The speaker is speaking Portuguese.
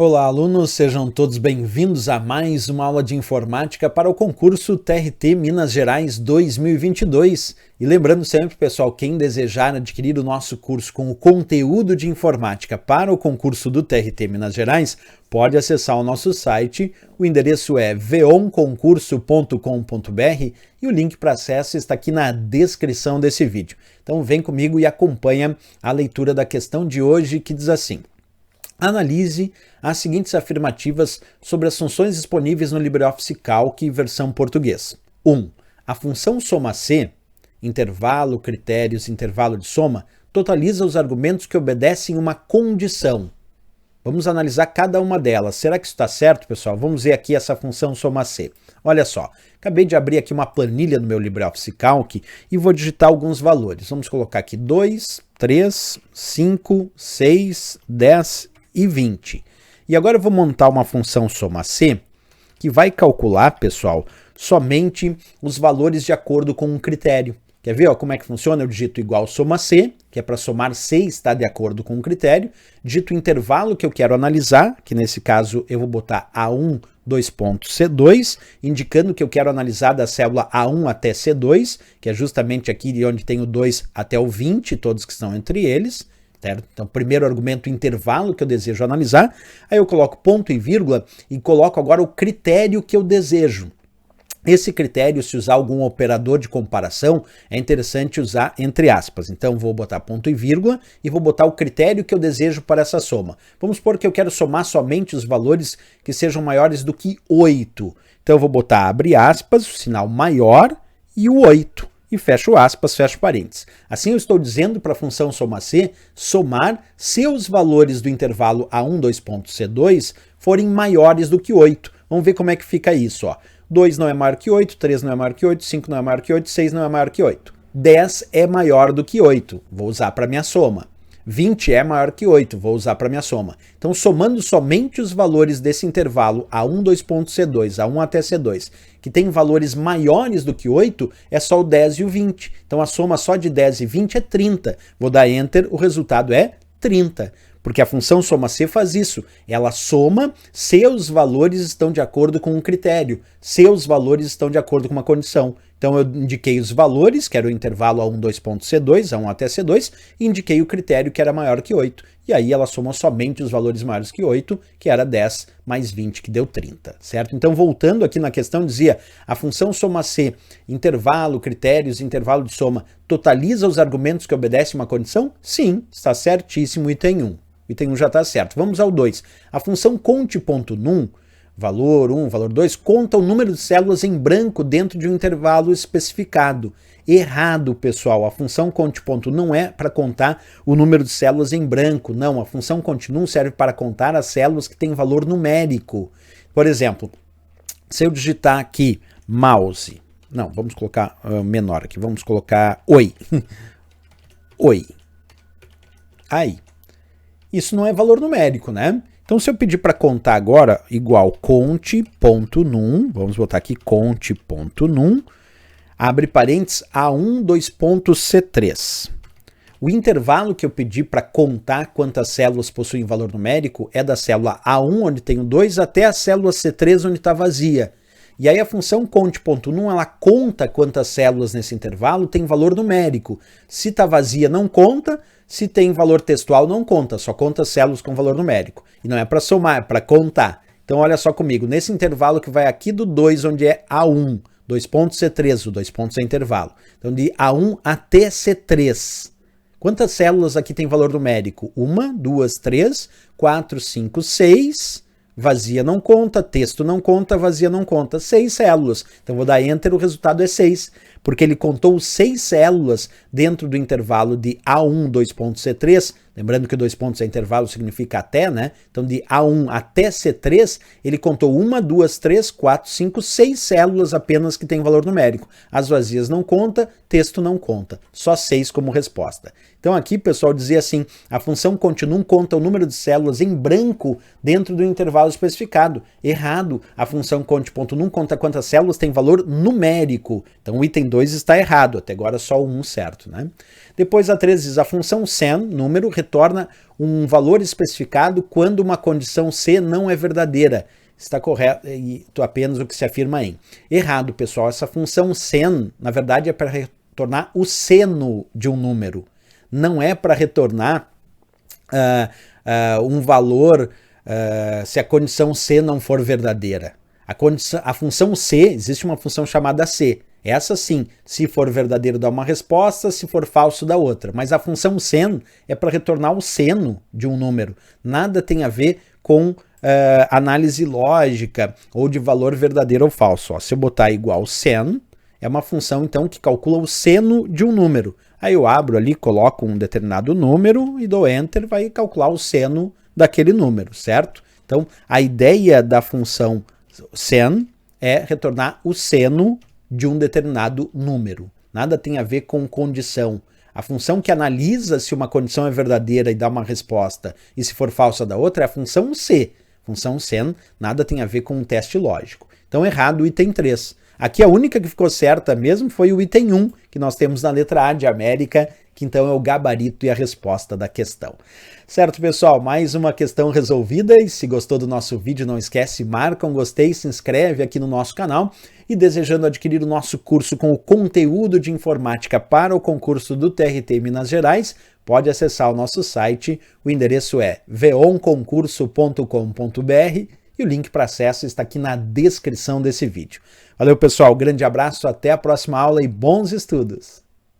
Olá, alunos, sejam todos bem-vindos a mais uma aula de informática para o concurso TRT Minas Gerais 2022. E lembrando sempre, pessoal, quem desejar adquirir o nosso curso com o conteúdo de informática para o concurso do TRT Minas Gerais, pode acessar o nosso site. O endereço é veonconcurso.com.br e o link para acesso está aqui na descrição desse vídeo. Então vem comigo e acompanha a leitura da questão de hoje, que diz assim: analise as seguintes afirmativas sobre as funções disponíveis no LibreOffice Calc versão português. 1. A função soma-c, intervalo, critérios, intervalo de soma, totaliza os argumentos que obedecem uma condição. Vamos analisar cada uma delas. Será que isso está certo, pessoal? Vamos ver aqui essa função soma-c. Olha só, acabei de abrir aqui uma planilha no meu LibreOffice Calc e vou digitar alguns valores. Vamos colocar aqui 2, 3, 5, 6, 10 e 20. E agora eu vou montar uma função soma-c que vai calcular, pessoal, somente os valores de acordo com um critério. Quer ver como é que funciona? Eu digito igual soma-c, que é para somar c está de acordo com um critério, digito o intervalo que eu quero analisar, que nesse caso eu vou botar A1, C2, indicando que eu quero analisar da célula A1 até C2, que é justamente aqui de onde tem o 2 até o 20, todos que estão entre eles. Certo? Então, primeiro argumento, o intervalo que eu desejo analisar, aí eu coloco ponto e vírgula e coloco agora o critério que eu desejo. Esse critério, se usar algum operador de comparação, é interessante usar entre aspas. Então, vou botar ponto e vírgula e vou botar o critério que eu desejo para essa soma. Vamos supor que eu quero somar somente os valores que sejam maiores do que 8. Então, eu vou botar abre aspas, o sinal maior e o 8. E fecho aspas, fecho parênteses. Assim eu estou dizendo para a função soma-c somar se os valores do intervalo A1, C2 forem maiores do que 8. Vamos ver como é que fica isso. 2 não é maior que 8, 3 não é maior que 8, 5 não é maior que 8, 6 não é maior que 8. 10 é maior do que 8, vou usar para minha soma. 20 é maior que 8, vou usar para minha soma. Então, somando somente os valores desse intervalo A1, C2, A1 até C2, que tem valores maiores do que 8, é só o 10 e o 20. Então, a soma só de 10 e 20 é 30. Vou dar Enter, o resultado é 30. Porque a função soma-c faz isso. Ela soma se os valores estão de acordo com um critério, se os valores estão de acordo com uma condição. Então eu indiquei os valores, que era o intervalo A1, C2, A1 até C2, e indiquei o critério que era maior que 8. E aí ela soma somente os valores maiores que 8, que era 10 mais 20, que deu 30, certo? Então voltando aqui na questão, dizia, a função soma-c, intervalo, critérios, intervalo de soma, totaliza os argumentos que obedecem uma condição? Sim, está certíssimo, item 1. Item 1 já está certo. Vamos ao 2. A função conte.num, valor 1, valor 2, conta o número de células em branco dentro de um intervalo especificado. Errado, pessoal. A função conte.num não é para contar o número de células em branco. Não, a função conte.num serve para contar as células que têm valor numérico. Por exemplo, se eu digitar aqui mouse, não, vamos colocar menor aqui, vamos colocar oi. Oi. Aí. Isso não é valor numérico, né? Então, se eu pedir para contar agora, igual conte.num, vamos botar aqui conte.num, abre parênteses, A1, C3. O intervalo que eu pedi para contar quantas células possuem valor numérico é da célula A1, onde tem o 2, até a célula C3, onde está vazia. E aí a função conte.num, ela conta quantas células nesse intervalo tem valor numérico. Se está vazia, não conta. Se tem valor textual, não conta, só conta células com valor numérico. E não é para somar, é para contar. Então, olha só comigo, nesse intervalo que vai aqui do 2, onde é A1, 2 pontos C3, o 2 pontos é intervalo. Então, de A1 até C3. Quantas células aqui tem valor numérico? 1, 2, 3, 4, 5, 6... Vazia não conta, texto não conta, vazia não conta. 6 células. Então vou dar Enter, o resultado é 6. Porque ele contou 6 células dentro do intervalo de A1, 2 pontos C3. Lembrando que 2 pontos é intervalo, significa até, né? Então de A1 até C3, ele contou 1, 2, 3, 4, 5, 6 células apenas que tem valor numérico. As vazias não conta, texto não conta. Só 6 como resposta. Então aqui, pessoal, dizia assim, a função conte.num conta o número de células em branco dentro do intervalo especificado. Errado, a função conte.num conta quantas células tem valor numérico. Então o item item 2 está errado, até agora só o 1 certo, né? Depois a 3 diz, a função sen, número, retorna um valor especificado quando uma condição C não é verdadeira. Está correto, e apenas o que se afirma em. Errado, pessoal, essa função sen, na verdade, é para retornar o seno de um número. Não é para retornar um valor se a condição C não for verdadeira. A função C, existe uma função chamada C. Essa sim, se for verdadeiro dá uma resposta, se for falso dá outra. Mas a função sen é para retornar o seno de um número. Nada tem a ver com análise lógica ou de valor verdadeiro ou falso. Ó, se eu botar igual sen, é uma função então que calcula o seno de um número. Aí eu abro ali, coloco um determinado número e dou enter, vai calcular o seno daquele número, certo? Então a ideia da função sen é retornar o seno de um determinado número. Nada tem a ver com condição. A função que analisa se uma condição é verdadeira e dá uma resposta, e se for falsa dá outra, é a função C. Função sen, nada tem a ver com um teste lógico. Então errado o item 3. Aqui a única que ficou certa mesmo foi o item 1, que nós temos na letra A de América, que então é o gabarito e a resposta da questão. Certo, pessoal? Mais uma questão resolvida, e se gostou do nosso vídeo, não esquece, marca um gostei, se inscreve aqui no nosso canal, e desejando adquirir o nosso curso com o conteúdo de informática para o concurso do TRT Minas Gerais, pode acessar o nosso site, o endereço é veonconcurso.com.br e o link para acesso está aqui na descrição desse vídeo. Valeu, pessoal, grande abraço, até a próxima aula e bons estudos!